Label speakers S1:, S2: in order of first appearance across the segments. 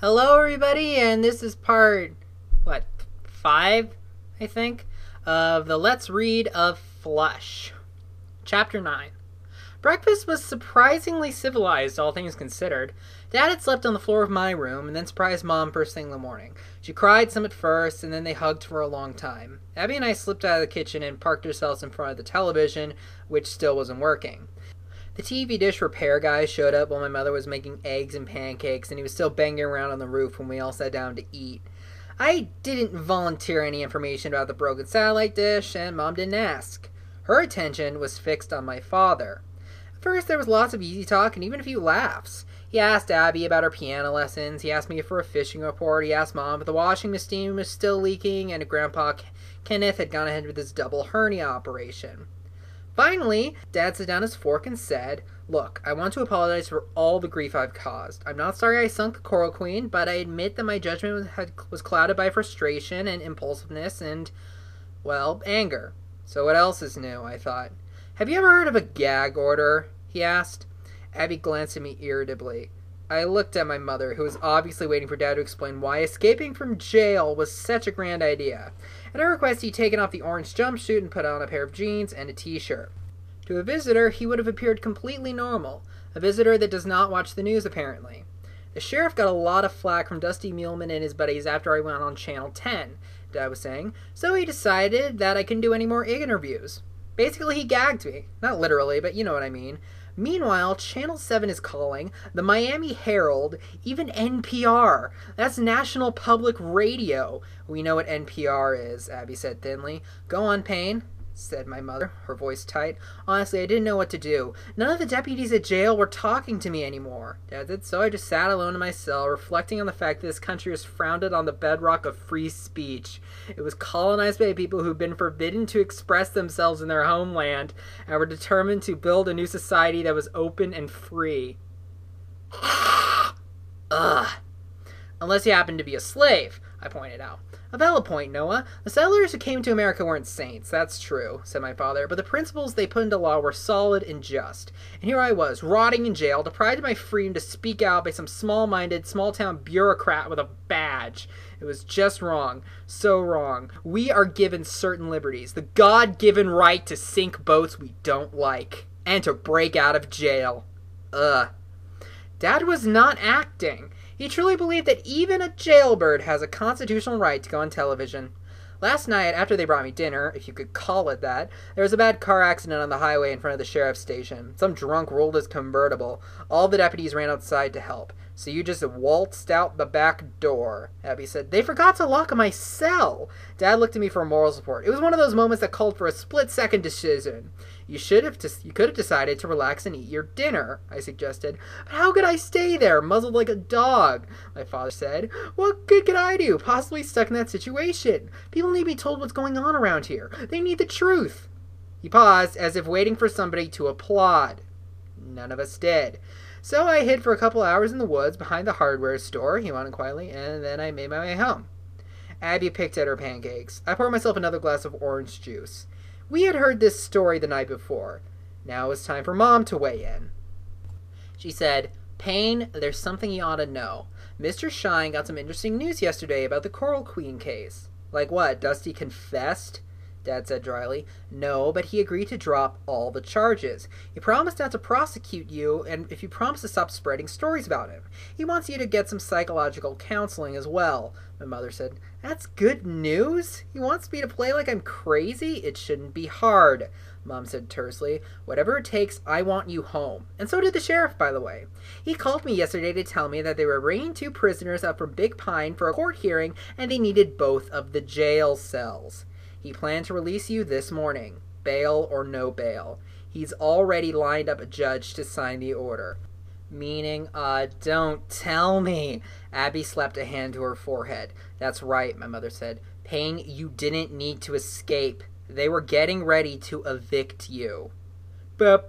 S1: Hello, everybody, and this is part, what, 5, I think, of the Let's Read of Flush. Chapter 9. Breakfast was surprisingly civilized, all things considered. Dad had slept on the floor of my room, and then surprised Mom first thing in the morning. She cried some at first, and then they hugged for a long time. Abby and I slipped out of the kitchen and parked ourselves in front of the television, which still wasn't working. The TV dish repair guy showed up while my mother was making eggs and pancakes, and he was still banging around on the roof when we all sat down to eat. I didn't volunteer any information about the broken satellite dish, and Mom didn't ask. Her attention was fixed on my father. At first, there was lots of easy talk and even a few laughs. He asked Abby about her piano lessons, he asked me for a fishing report, he asked Mom if the washing machine was still leaking, and if Grandpa Kenneth had gone ahead with his double hernia operation. Finally, Dad set down his fork and said, "Look, I want to apologize for all the grief I've caused. I'm not sorry I sunk the Coral Queen, but I admit that my judgment was clouded by frustration and impulsiveness and, well, anger. So what else is new?" I thought. "Have you ever heard of a gag order?" he asked. Abby glanced at me irritably. I looked at my mother, who was obviously waiting for Dad to explain why escaping from jail was such a grand idea. At her request, he'd taken off the orange jumpsuit and put on a pair of jeans and a t-shirt. To a visitor, he would have appeared completely normal. A visitor that does not watch the news, apparently. The sheriff got a lot of flack from Dusty Muleman and his buddies after I went on Channel 10, Dad was saying, so he decided that I couldn't do any more interviews. Basically, he gagged me. Not literally, but you know what I mean. Meanwhile, Channel 7 is calling, the Miami Herald, even NPR. That's National Public Radio. We know what NPR is, Abby said thinly. "Go on, Payne," said my mother, her voice tight. "Honestly, I didn't know what to do. None of the deputies at jail were talking to me anymore." Dad said, so I just sat alone in my cell, reflecting on the fact that this country was founded on the bedrock of free speech. It was colonized by people who'd been forbidden to express themselves in their homeland and were determined to build a new society that was open and free. Ugh. "Unless you happen to be a slave," I pointed out. "A valid point, Noah. The settlers who came to America weren't saints, that's true," said my father, "but the principles they put into law were solid and just. And here I was, rotting in jail, deprived of my freedom to speak out by some small-minded, small-town bureaucrat with a badge. It was just wrong. So wrong. We are given certain liberties, the God-given right to sink boats we don't like, and to break out of jail. Ugh." Dad was not acting. He truly believed that even a jailbird has a constitutional right to go on television. Last night, after they brought me dinner, if you could call it that, there was a bad car accident on the highway in front of the sheriff's station. Some drunk rolled his convertible. All the deputies ran outside to help. "So you just waltzed out the back door," Abby said. "They forgot to lock my cell." Dad looked at me for moral support. It was one of those moments that called for a split-second decision. You could have decided to relax and eat your dinner," I suggested. "But how could I stay there, muzzled like a dog?" my father said. "What good could I do, possibly stuck in that situation? People need to be told what's going on around here. They need the truth." He paused, as if waiting for somebody to applaud. None of us did. "So I hid for a couple hours in the woods behind the hardware store," he went on quietly, "and then I made my way home." Abby picked at her pancakes. I poured myself another glass of orange juice. We had heard this story the night before. Now it was time for Mom to weigh in. She said, "Payne, there's something you ought to know. Mr. Shine got some interesting news yesterday about the Coral Queen case." "Like what? Dusty confessed?" Dad said dryly. "No, but he agreed to drop all the charges. He promised not to prosecute you, and if you promise to stop spreading stories about him. He wants you to get some psychological counseling as well," my mother said. "That's good news? He wants me to play like I'm crazy? It shouldn't be hard," Mom said tersely. "Whatever it takes, I want you home." And so did the sheriff, by the way. He called me yesterday to tell me that they were bringing 2 prisoners up from Big Pine for a court hearing, and they needed both of the jail cells. He planned to release you this morning, bail or no bail. He's already lined up a judge to sign the order. Meaning, don't tell me. Abby slapped a hand to her forehead. "That's right," my mother said. "Payne, you didn't need to escape. They were getting ready to evict you." Dad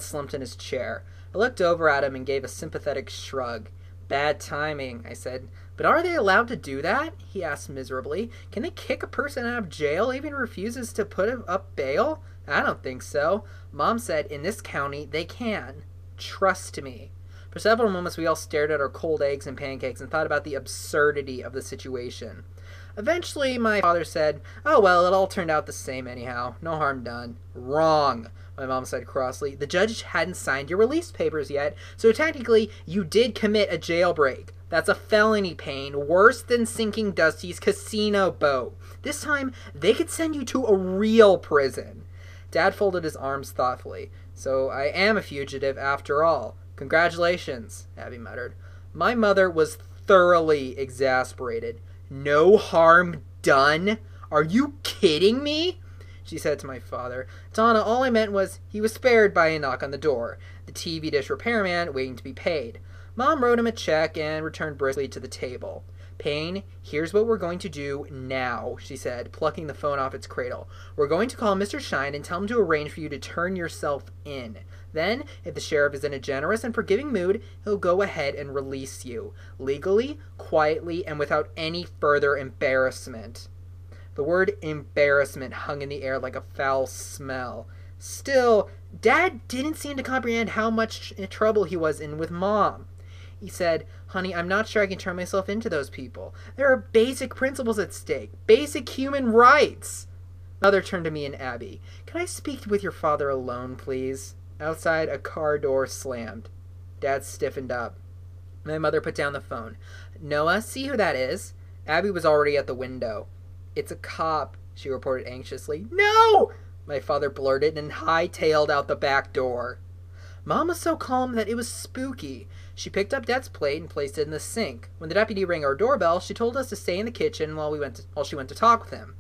S1: slumped in his chair. I looked over at him and gave a sympathetic shrug. "Bad timing," I said. "But are they allowed to do that?" he asked miserably. "Can they kick a person out of jail even if he refuses to put up bail? I don't think so. Mom said in this county they can." Trust me. For several moments we all stared at our cold eggs and pancakes and thought about the absurdity of the situation. Eventually my father said, "Oh well, it all turned out the same anyhow. No harm done." "Wrong," my mom said crossly. "The judge hadn't signed your release papers yet, so technically you did commit a jailbreak. That's a felony, Payne, worse than sinking Dusty's casino boat. This time, they could send you to a real prison." Dad folded his arms thoughtfully. "So I am a fugitive after all. Congratulations," Abby muttered. My mother was thoroughly exasperated. "No harm done? Are you kidding me?" she said to my father. "Donna, all I meant was he was spared by a knock on the door. The TV dish repairman waiting to be paid." Mom wrote him a check and returned briskly to the table. "Payne, here's what we're going to do now," she said, plucking the phone off its cradle. "We're going to call Mr. Shine and tell him to arrange for you to turn yourself in. Then, if the sheriff is in a generous and forgiving mood, he'll go ahead and release you. Legally, quietly, and without any further embarrassment." The word embarrassment hung in the air like a foul smell. Still, Dad didn't seem to comprehend how much trouble he was in with Mom. He said, "Honey, I'm not sure I can turn myself into those people. There are basic principles at stake. Basic human rights." Mother turned to me and Abby. "Can I speak with your father alone, please?" Outside, a car door slammed. Dad stiffened up. My mother put down the phone. "Noah, see who that is?" Abby was already at the window. "It's a cop," she reported anxiously. "No!" my father blurted and hightailed out the back door. Mom was so calm that it was spooky. She picked up Dad's plate and placed it in the sink. When the deputy rang our doorbell, she told us to stay in the kitchen while she went to talk with him.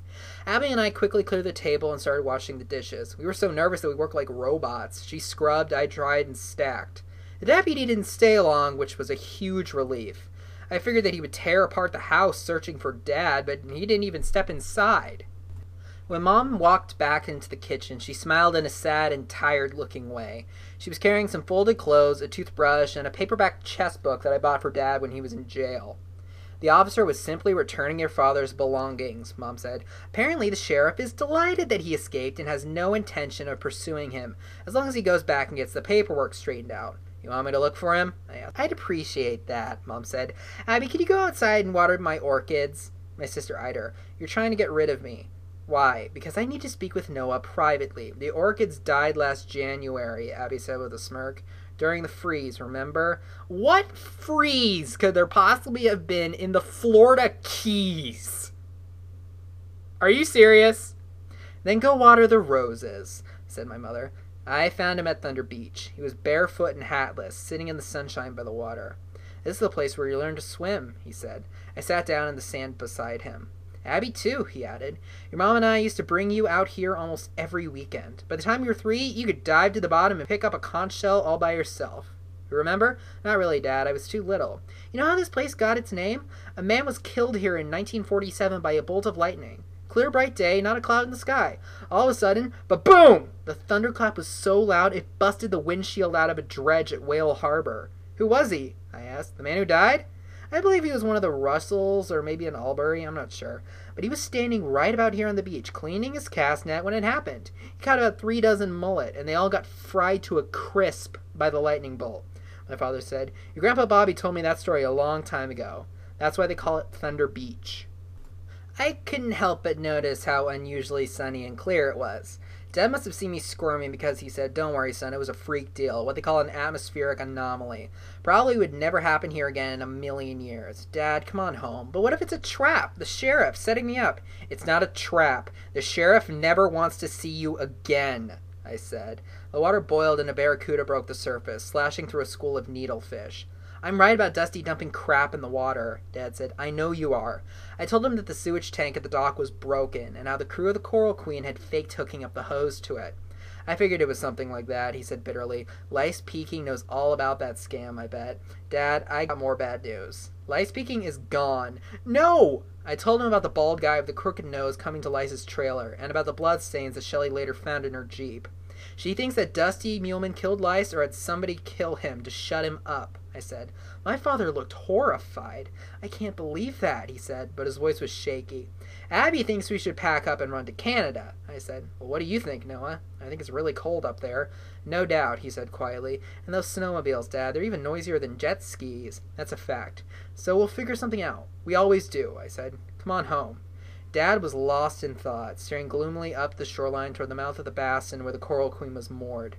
S1: Abby and I quickly cleared the table and started washing the dishes. We were so nervous that we worked like robots. She scrubbed, I dried, and stacked. The deputy didn't stay long, which was a huge relief. I figured that he would tear apart the house searching for Dad, but he didn't even step inside. When Mom walked back into the kitchen, she smiled in a sad and tired-looking way. She was carrying some folded clothes, a toothbrush, and a paperback chess book that I bought for Dad when he was in jail. "The officer was simply returning your father's belongings," Mom said. "Apparently the sheriff is delighted that he escaped and has no intention of pursuing him, as long as he goes back and gets the paperwork straightened out. You want me to look for him?" I asked. "I'd appreciate that," Mom said. "Abby, could you go outside and water my orchids?" My sister eyed her. "You're trying to get rid of me." "Why?" "Because I need to speak with Noah privately. The orchids died last January," Abby said with a smirk. "During the freeze, remember?" "What freeze could there possibly have been in the Florida Keys?" "Are you serious?" "Then go water the roses," said my mother. "I found him at Thunder Beach. He was barefoot and hatless, sitting in the sunshine by the water." "This is the place where you learn to swim," he said. I sat down in the sand beside him. "Abby, too," he added. "Your mom and I used to bring you out here almost every weekend. By the time you were 3, you could dive to the bottom and pick up a conch shell all by yourself. You remember?" "Not really, Dad. I was too little." "You know how this place got its name? A man was killed here in 1947 by a bolt of lightning. Clear, bright day, not a cloud in the sky. All of a sudden, ba-boom! The thunderclap was so loud it busted the windshield out of a dredge at Whale Harbor." "Who was he?" I asked. "The man who died?" "I believe he was one of the Russells, or maybe an Albury, I'm not sure. But he was standing right about here on the beach, cleaning his cast net when it happened. He caught about 3 dozen mullet, and they all got fried to a crisp by the lightning bolt." My father said, "Your Grandpa Bobby told me that story a long time ago. That's why they call it Thunder Beach." I couldn't help but notice how unusually sunny and clear it was. Dad must have seen me squirming because he said, "Don't worry, son, it was a freak deal, what they call an atmospheric anomaly. Probably would never happen here again in a million years. Dad, come on home." "But what if it's a trap? The sheriff setting me up." "It's not a trap. The sheriff never wants to see you again," I said. The water boiled and a barracuda broke the surface, slashing through a school of needlefish. "I'm right about Dusty dumping crap in the water," Dad said. "I know you are." I told him that the sewage tank at the dock was broken, and how the crew of the Coral Queen had faked hooking up the hose to it. "I figured it was something like that," he said bitterly. "Lice Peking knows all about that scam, I bet." "Dad, I got more bad news." "Lice Peking is gone." "No!" I told him about the bald guy with the crooked nose coming to Lice's trailer, and about the bloodstains that Shelley later found in her Jeep. "She thinks that Dusty Muleman killed Lice or had somebody kill him to shut him up," I said. My father looked horrified. I can't believe that, he said, but his voice was shaky. Abby thinks we should pack up and run to Canada, I said. Well, what do you think, Noah? I think it's really cold up there. No doubt, he said quietly. And those snowmobiles, Dad, they're even noisier than jet skis. That's a fact. So we'll figure something out. We always do, I said. Come on home. Dad was lost in thought, staring gloomily up the shoreline toward the mouth of the basin where the Coral Queen was moored.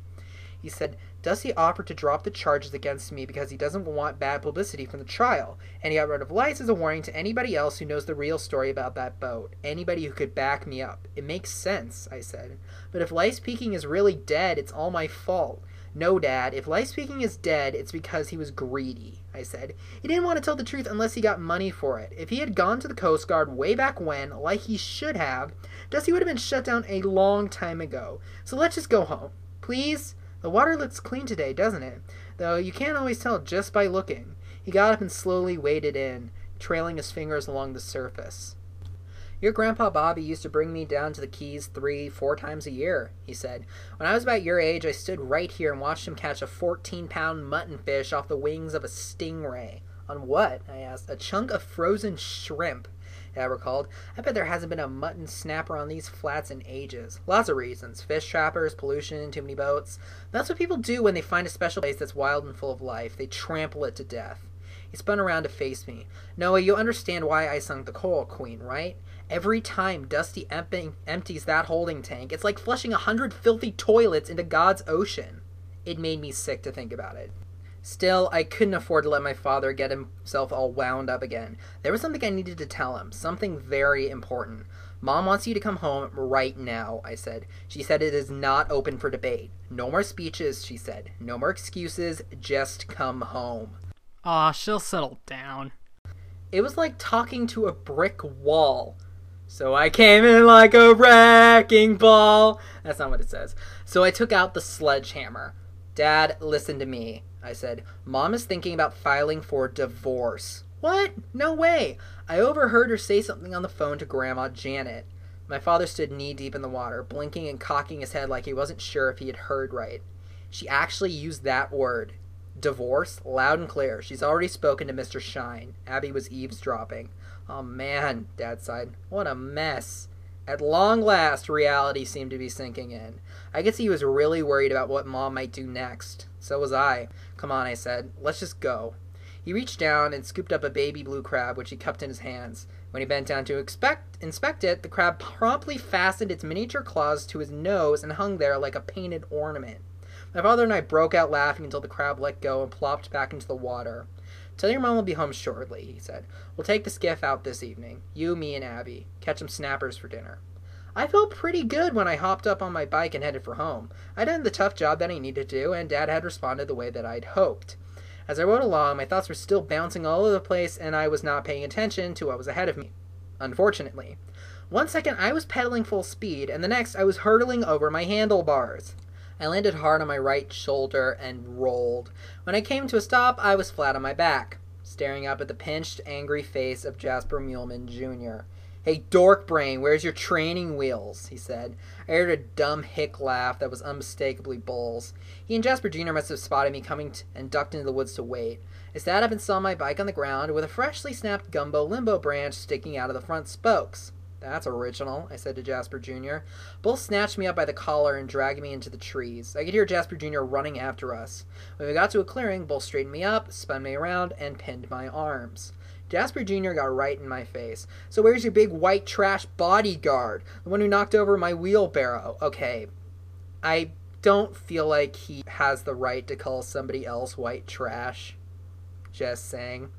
S1: He said, Dusty offered to drop the charges against me because he doesn't want bad publicity from the trial, and he got rid of Lice as a warning to anybody else who knows the real story about that boat. Anybody who could back me up. It makes sense, I said. But if Lice Peking is really dead, it's all my fault. No, Dad, if Lice Peking is dead, it's because he was greedy, I said. He didn't want to tell the truth unless he got money for it. If he had gone to the Coast Guard way back when, like he should have, Dusty would have been shut down a long time ago. So let's just go home. Please? The water looks clean today, doesn't it? Though you can't always tell just by looking. He got up and slowly waded in, trailing his fingers along the surface. Your Grandpa Bobby used to bring me down to the Keys 3-4 times a year, he said. When I was about your age, I stood right here and watched him catch a 14-pound muttonfish off the wings of a stingray. On what? I asked. A chunk of frozen shrimp, Dad recalled. I bet there hasn't been a mutton snapper on these flats in ages. Lots of reasons. Fish trappers, pollution, too many boats. That's what people do when they find a special place that's wild and full of life. They trample it to death. He spun around to face me. Noah, you understand why I sunk the Coral Queen, right? Every time Dusty empties that holding tank, it's like flushing 100 filthy toilets into God's ocean. It made me sick to think about it. Still, I couldn't afford to let my father get himself all wound up again. There was something I needed to tell him, something very important. Mom wants you to come home right now, I said. She said it is not open for debate. No more speeches, she said. No more excuses, just come home.
S2: Aw, she'll settle down.
S1: It was like talking to a brick wall. So I came in like a wrecking ball. That's not what it says. So I took out the sledgehammer. Dad, listen to me, I said. Mom is thinking about filing for divorce. What? No way. I overheard her say something on the phone to Grandma Janet. My father stood knee-deep in the water, blinking and cocking his head like he wasn't sure if he had heard right. She actually used that word. Divorce? Loud and clear. She's already spoken to Mr. Shine. Abby was eavesdropping. Oh man, Dad sighed. What a mess. At long last, reality seemed to be sinking in. I could see he was really worried about what Mom might do next. So was I. Come on, I said. Let's just go. He reached down and scooped up a baby blue crab, which he cupped in his hands. When he bent down to inspect it, the crab promptly fastened its miniature claws to his nose and hung there like a painted ornament. My father and I broke out laughing until the crab let go and plopped back into the water. Tell your mom we'll be home shortly, he said. We'll take the skiff out this evening. You, me, and Abby. Catch some snappers for dinner. I felt pretty good when I hopped up on my bike and headed for home. I'd done the tough job that I needed to, and Dad had responded the way that I'd hoped. As I rode along, my thoughts were still bouncing all over the place, and I was not paying attention to what was ahead of me. Unfortunately. 1 second I was pedaling full speed, and the next I was hurtling over my handlebars. I landed hard on my right shoulder and rolled. When I came to a stop, I was flat on my back, staring up at the pinched, angry face of Jasper Muleman, Jr. Hey, dork brain, where's your training wheels? He said. I heard a dumb hick laugh that was unmistakably Bull's. He and Jasper Jr. must have spotted me coming and ducked into the woods to wait. I sat up and saw my bike on the ground with a freshly snapped gumbo limbo branch sticking out of the front spokes. That's original, I said to Jasper Jr. Bull snatched me up by the collar and dragged me into the trees. I could hear Jasper Jr. running after us. When we got to a clearing, Bull straightened me up, spun me around, and pinned my arms. Jasper Jr. got right in my face. So where's your big white trash bodyguard? The one who knocked over my wheelbarrow? Okay, I don't feel like he has the right to call somebody else white trash. Just saying.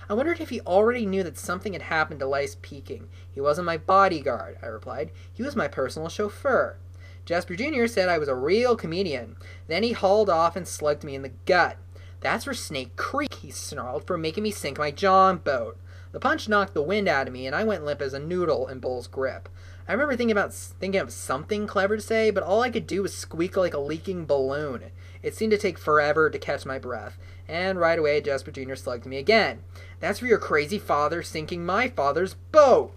S1: I wondered if he already knew that something had happened to Lice Peking. He wasn't my bodyguard, I replied. He was my personal chauffeur. Jasper Jr. said I was a real comedian. Then he hauled off and slugged me in the gut. That's for Snake Creek, he snarled, for making me sink my John boat. The punch knocked the wind out of me, and I went limp as a noodle in Bull's grip. I remember thinking of something clever to say, but all I could do was squeak like a leaking balloon. It seemed to take forever to catch my breath, and right away Jasper Jr. slugged me again. That's for your crazy father sinking my father's boat,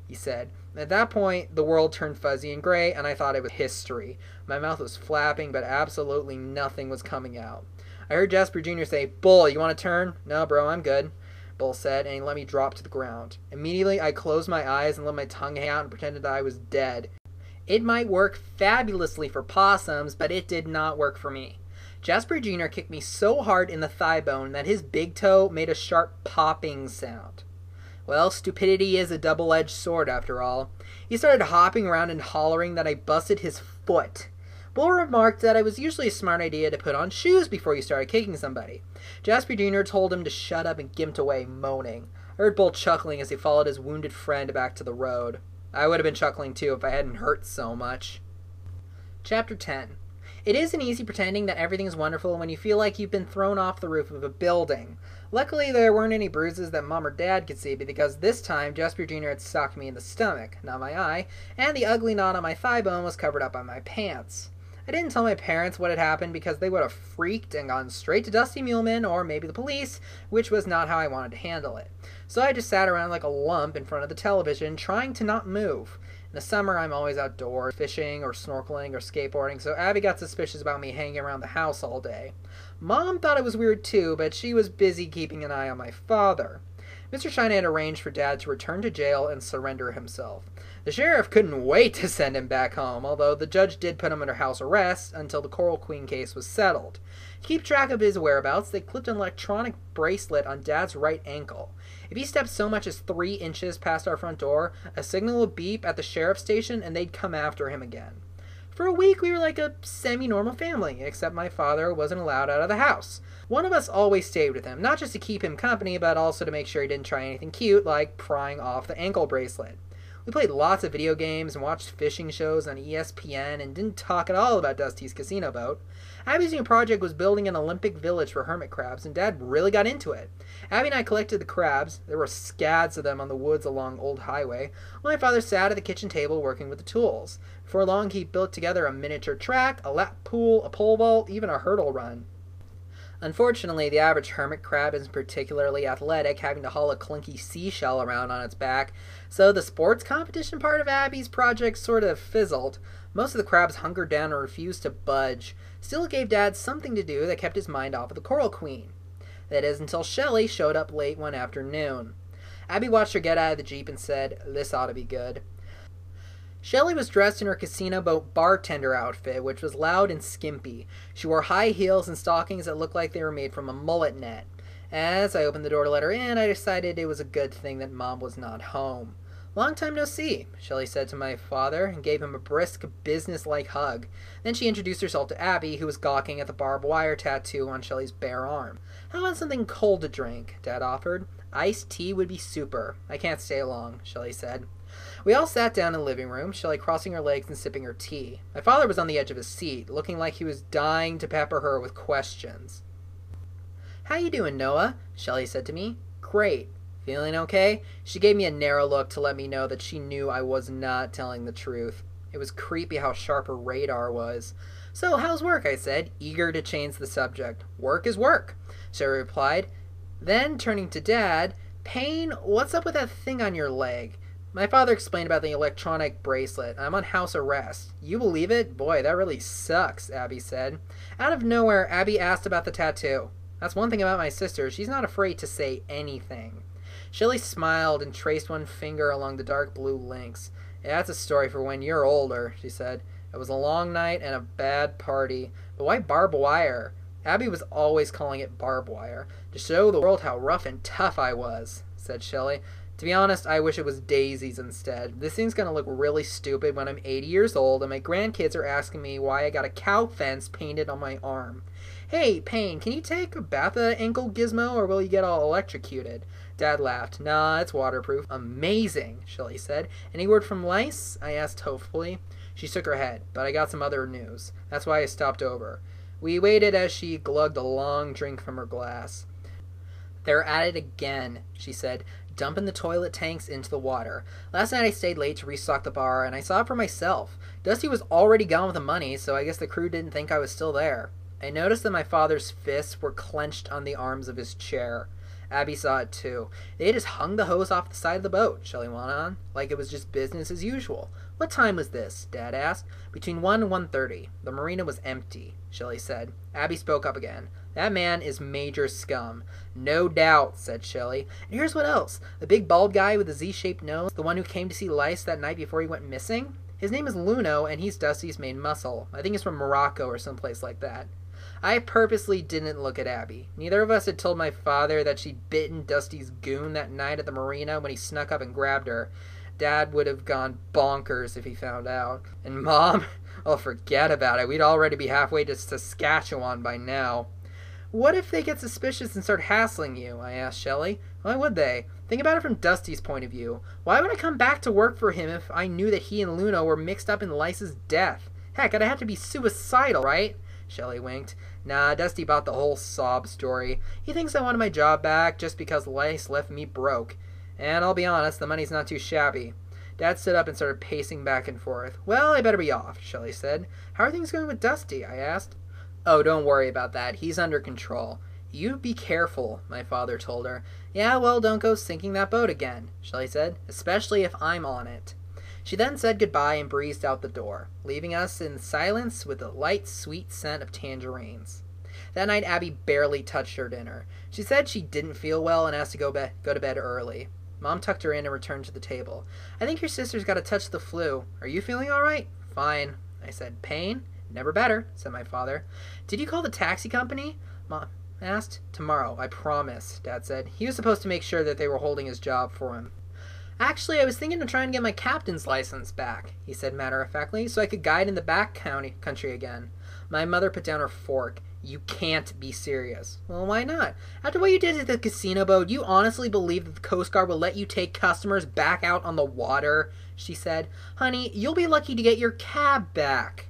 S1: he said. At that point, the world turned fuzzy and gray, and I thought it was history. My mouth was flapping, but absolutely nothing was coming out. I heard Jasper Jr. say, "Bull, you want to turn?" "No, bro, I'm good," Bull said, and he let me drop to the ground. Immediately, I closed my eyes and let my tongue hang out and pretended I was dead. It might work fabulously for possums, but it did not work for me. Jasper Jr. kicked me so hard in the thigh bone that his big toe made a sharp popping sound. Well, stupidity is a double-edged sword, after all. He started hopping around and hollering that I busted his foot. Bull remarked that it was usually a smart idea to put on shoes before you started kicking somebody. Jasper Jr. told him to shut up and gimped away, moaning. I heard Bull chuckling as he followed his wounded friend back to the road. I would have been chuckling too if I hadn't hurt so much. Chapter 10. It isn't easy pretending that everything is wonderful when you feel like you've been thrown off the roof of a building. Luckily, there weren't any bruises that Mom or Dad could see because this time Jasper Jr. had socked me in the stomach, not my eye, and the ugly knot on my thigh bone was covered up by my pants. I didn't tell my parents what had happened because they would have freaked and gone straight to Dusty Muleman or maybe the police, which was not how I wanted to handle it. So I just sat around like a lump in front of the television, trying to not move. In the summer, I'm always outdoors, fishing or snorkeling or skateboarding, so Abby got suspicious about me hanging around the house all day. Mom thought it was weird too, but she was busy keeping an eye on my father. Mr. Shine had arranged for Dad to return to jail and surrender himself. The sheriff couldn't wait to send him back home, although the judge did put him under house arrest until the Coral Queen case was settled. To keep track of his whereabouts, they clipped an electronic bracelet on Dad's right ankle. If he stepped so much as 3 inches past our front door, a signal would beep at the sheriff's station and they'd come after him again. For a week, we were like a semi-normal family, except my father wasn't allowed out of the house. One of us always stayed with him, not just to keep him company, but also to make sure he didn't try anything cute, like prying off the ankle bracelet. We played lots of video games and watched fishing shows on ESPN and didn't talk at all about Dusty's casino boat. Abby's new project was building an Olympic village for hermit crabs, and Dad really got into it. Abby and I collected the crabs. There were scads of them on the woods along Old Highway, while my father sat at the kitchen table working with the tools. Before long, he built together a miniature track, a lap pool, a pole vault, even a hurdle run. Unfortunately, the average hermit crab isn't particularly athletic, having to haul a clunky seashell around on its back, so the sports competition part of Abby's project sort of fizzled. Most of the crabs hunkered down and refused to budge. Still, it gave Dad something to do that kept his mind off of the Coral Queen. That is, until Shelley showed up late one afternoon. Abby watched her get out of the Jeep and said, "This ought to be good." Shelley was dressed in her casino boat bartender outfit, which was loud and skimpy. She wore high heels and stockings that looked like they were made from a mullet net. As I opened the door to let her in, I decided it was a good thing that Mom was not home. "Long time no see," Shelley said to my father, and gave him a brisk, business-like hug. Then she introduced herself to Abby, who was gawking at the barbed wire tattoo on Shelley's bare arm. "How about something cold to drink?" Dad offered. "Iced tea would be super. I can't stay long," Shelley said. We all sat down in the living room, Shelley crossing her legs and sipping her tea. My father was on the edge of his seat, looking like he was dying to pepper her with questions. "How you doing, Noah?" Shelley said to me. "Great. Feeling okay?" She gave me a narrow look to let me know that she knew I was not telling the truth. It was creepy how sharp her radar was. "So, how's work?" I said, eager to change the subject. "Work is work," Shelley replied. Then, turning to Dad, "Payne, what's up with that thing on your leg?" My father explained about the electronic bracelet. "I'm on house arrest." "You believe it? Boy, that really sucks," Abby said. Out of nowhere, Abby asked about the tattoo. That's one thing about my sister. She's not afraid to say anything. Shelley smiled and traced one finger along the dark blue links. "Yeah, that's a story for when you're older," she said. "It was a long night and a bad party. But why barbed wire?" Abby was always calling it barbed wire. "To show the world how rough and tough I was," said Shelley. "To be honest, I wish it was daisies instead. This thing's gonna look really stupid when I'm 80 years old and my grandkids are asking me why I got a cow fence painted on my arm. Hey, Payne, can you take a bath at that ankle gizmo or will you get all electrocuted?" Dad laughed. "Nah, it's waterproof." "Amazing," Shelley said. "Any word from Lice?" I asked hopefully. She shook her head, but I got some other news. That's why I stopped over. We waited as she glugged a long drink from her glass. "They're at it again," she said, dumping the toilet tanks into the water. "Last night I stayed late to restock the bar, and I saw it for myself. Dusty was already gone with the money, so I guess the crew didn't think I was still there." I noticed that my father's fists were clenched on the arms of his chair. Abby saw it too. "They just hung the hose off the side of the boat," Shelley went on, "like it was just business as usual." "What time was this?" Dad asked. "Between 1 and 1:30. The marina was empty," Shelley said. Abby spoke up again. That man is major scum. No doubt, said Shelley. And here's what else. The big bald guy with the Z-shaped nose, the one who came to see Lice that night before he went missing? His name is Luno, and he's Dusty's main muscle. I think he's from Morocco or someplace like that. I purposely didn't look at Abby. Neither of us had told my father that she'd bitten Dusty's goon that night at the marina when he snuck up and grabbed her. Dad would have gone bonkers if he found out. And Mom? Oh, forget about it. We'd already be halfway to Saskatchewan by now. What if they get suspicious and start hassling you? I asked Shelley. Why would they? Think about it from Dusty's point of view. Why would I come back to work for him if I knew that he and Luno were mixed up in Lice's death? Heck, I'd have to be suicidal, right? Shelley winked. Nah, Dusty bought the whole sob story. He thinks I wanted my job back just because Lice left me broke. And I'll be honest, the money's not too shabby. Dad stood up and started pacing back and forth. Well, I better be off, Shelley said. How are things going with Dusty? I asked. Oh, don't worry about that. He's under control. You be careful, my father told her. Yeah, well, don't go sinking that boat again, Shelley said, especially if I'm on it. She then said goodbye and breezed out the door, leaving us in silence with a light, sweet scent of tangerines. That night, Abby barely touched her dinner. She said she didn't feel well and asked to go to bed early. Mom tucked her in and returned to the table. I think your sister's got a touch of the flu. Are you feeling all right? Fine, I said. Pain? Never better, said my father. Did you call the taxi company? Mom asked. Tomorrow, I promise, Dad said. He was supposed to make sure that they were holding his job for him. Actually, I was thinking of trying to get my captain's license back, he said matter-of-factly, so I could guide in the back country again. My mother put down her fork. You can't be serious. Well, why not? After what you did at the casino boat, you honestly believe that the Coast Guard will let you take customers back out on the water? She said. Honey, you'll be lucky to get your cab back.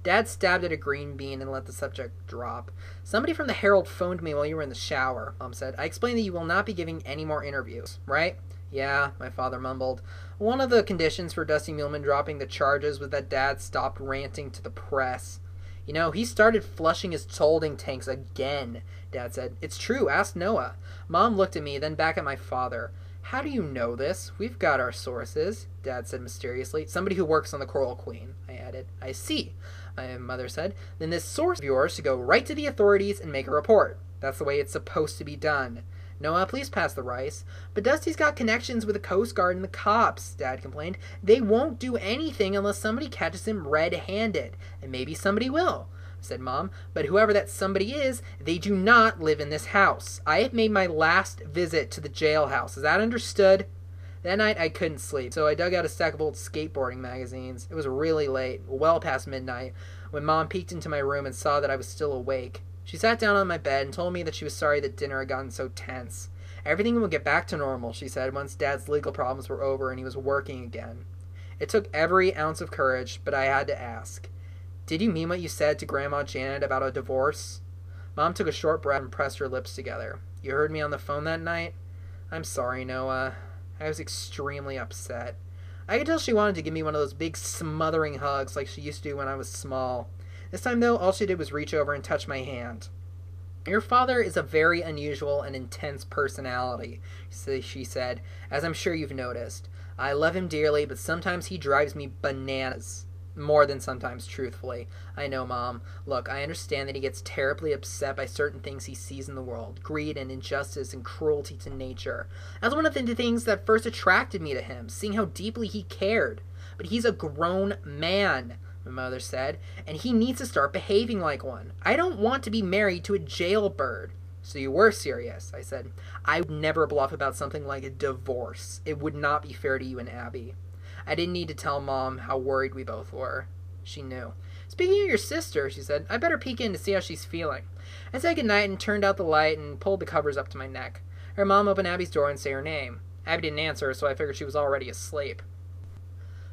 S1: Dad stabbed at a green bean and let the subject drop. Somebody from the Herald phoned me while you were in the shower, Mom said. I explained that you will not be giving any more interviews, right? Yeah, my father mumbled. One of the conditions for Dusty Muleman dropping the charges was that Dad stopped ranting to the press. You know, he started flushing his holding tanks again, Dad said. It's true, ask Noah. Mom looked at me, then back at my father. How do you know this? We've got our sources, Dad said mysteriously. Somebody who works on the Coral Queen, I added. I see, my mother said. Then this source of yours should go right to the authorities and make a report. That's the way it's supposed to be done. Noah, please pass the rice. But Dusty's got connections with the Coast Guard and the cops, Dad complained. They won't do anything unless somebody catches him red-handed. And maybe somebody will, said Mom. But whoever that somebody is, they do not live in this house. I have made my last visit to the jailhouse. Is that understood? That night I couldn't sleep, so I dug out a stack of old skateboarding magazines. It was really late, well past midnight, when Mom peeked into my room and saw that I was still awake. She sat down on my bed and told me that she was sorry that dinner had gotten so tense. Everything would get back to normal, she said, once Dad's legal problems were over and he was working again. It took every ounce of courage, but I had to ask. Did you mean what you said to Grandma Janet about a divorce? Mom took a short breath and pressed her lips together. You heard me on the phone that night? I'm sorry, Noah. I was extremely upset. I could tell she wanted to give me one of those big smothering hugs like she used to do when I was small. This time, though, all she did was reach over and touch my hand. Your father is a very unusual and intense personality, she said, as I'm sure you've noticed. I love him dearly, but sometimes he drives me bananas. More than sometimes, truthfully. I know, Mom. Look, I understand that he gets terribly upset by certain things he sees in the world. Greed and injustice and cruelty to nature. That's one of the things that first attracted me to him, seeing how deeply he cared. But he's a grown man, my mother said, and he needs to start behaving like one. I don't want to be married to a jailbird. So you were serious, I said. I would never bluff about something like a divorce. It would not be fair to you and Abby. I didn't need to tell Mom how worried we both were. She knew. Speaking of your sister, she said, I better peek in to see how she's feeling. I said goodnight and turned out the light and pulled the covers up to my neck. Her mom opened Abby's door and said her name. Abby didn't answer, so I figured she was already asleep.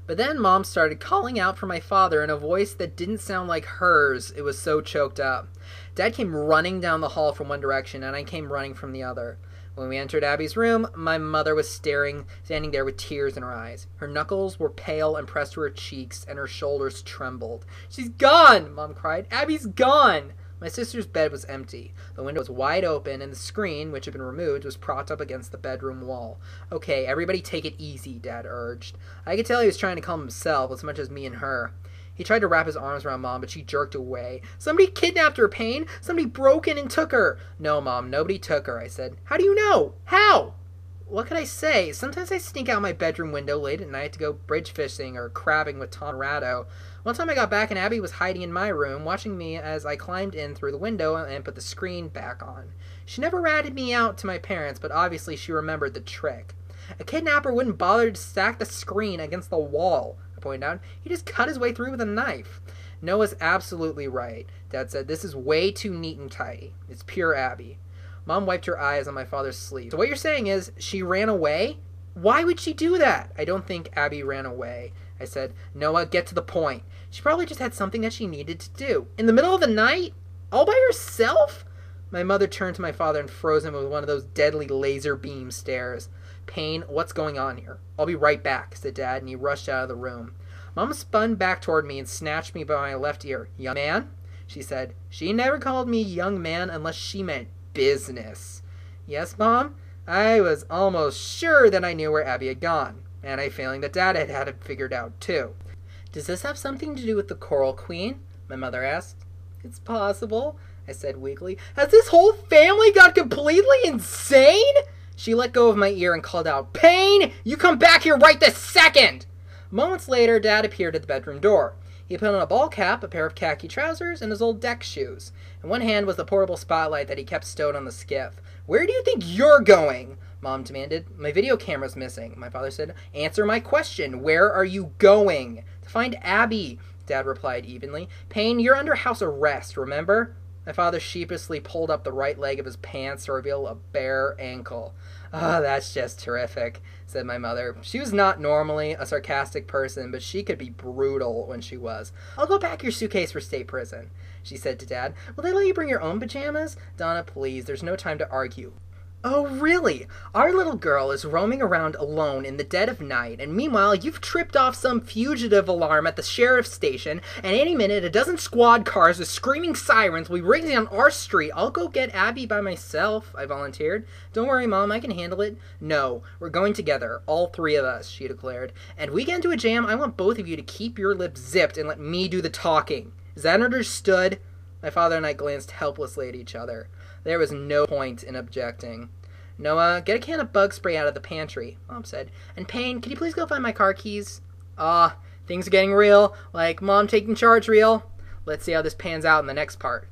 S1: But then Mom started calling out for my father in a voice that didn't sound like hers. It was so choked up. Dad came running down the hall from one direction, and I came running from the other. When we entered Abby's room, my mother was standing there with tears in her eyes. Her knuckles were pale and pressed to her cheeks, and her shoulders trembled. She's gone, Mom cried. Abby's gone. My sister's bed was empty. The window was wide open, and the screen, which had been removed, was propped up against the bedroom wall. Okay, everybody take it easy, Dad urged. I could tell he was trying to calm himself as much as me and her. He tried to wrap his arms around Mom, but she jerked away. Somebody kidnapped her, Payne! Somebody broke in and took her! No, Mom, nobody took her, I said. How do you know? How? What could I say? Sometimes I sneak out my bedroom window late at night to go bridge fishing or crabbing with Tom Ratto. One time I got back and Abby was hiding in my room, watching me as I climbed in through the window and put the screen back on. She never ratted me out to my parents, but obviously she remembered the trick. A kidnapper wouldn't bother to stack the screen against the wall, I pointed out. He just cut his way through with a knife. Noah's absolutely right, Dad said. This is way too neat and tidy. It's pure Abby. Mom wiped her eyes on my father's sleeve. So what you're saying is she ran away? Why would she do that? I don't think Abby ran away, I said. Noah, get to the point. She probably just had something that she needed to do. In the middle of the night? All by herself? My mother turned to my father and froze him with one of those deadly laser beam stares. Payne, what's going on here? I'll be right back, said Dad, and he rushed out of the room. Mom spun back toward me and snatched me by my left ear. Young man? She said. She never called me young man unless she meant business. Yes, Mom? I was almost sure that I knew where Abby had gone, and I had a feeling that Dad had it figured out, too. Does this have something to do with the Coral Queen? My mother asked. It's possible, I said weakly. Has this whole family got completely insane? She let go of my ear and called out, Payne, you come back here right this second! Moments later, Dad appeared at the bedroom door. He put on a ball cap, a pair of khaki trousers, and his old deck shoes. In one hand was the portable spotlight that he kept stowed on the skiff. Where do you think you're going? Mom demanded. My video camera's missing, my father said. Answer my question. Where are you going? To find Abby, Dad replied evenly. Payne, you're under house arrest, remember? My father sheepishly pulled up the right leg of his pants to reveal a bare ankle. Oh, that's just terrific, said my mother. She was not normally a sarcastic person, but she could be brutal when she was. I'll go pack your suitcase for state prison, she said to Dad. Will they let you bring your own pajamas? Donna, please, there's no time to argue. Oh, really? Our little girl is roaming around alone in the dead of night, and meanwhile you've tripped off some fugitive alarm at the sheriff's station, and any minute a dozen squad cars with screaming sirens will be racing down our street. I'll go get Abby by myself, I volunteered. Don't worry, Mom, I can handle it. No, we're going together, all three of us, she declared. And we get into a jam, I want both of you to keep your lips zipped and let me do the talking. Is that understood? My father and I glanced helplessly at each other. There was no point in objecting. Noah, get a can of bug spray out of the pantry, Mom said. And Payne, can you please go find my car keys? Things are getting real, like Mom taking charge real. Let's see how this pans out in the next part.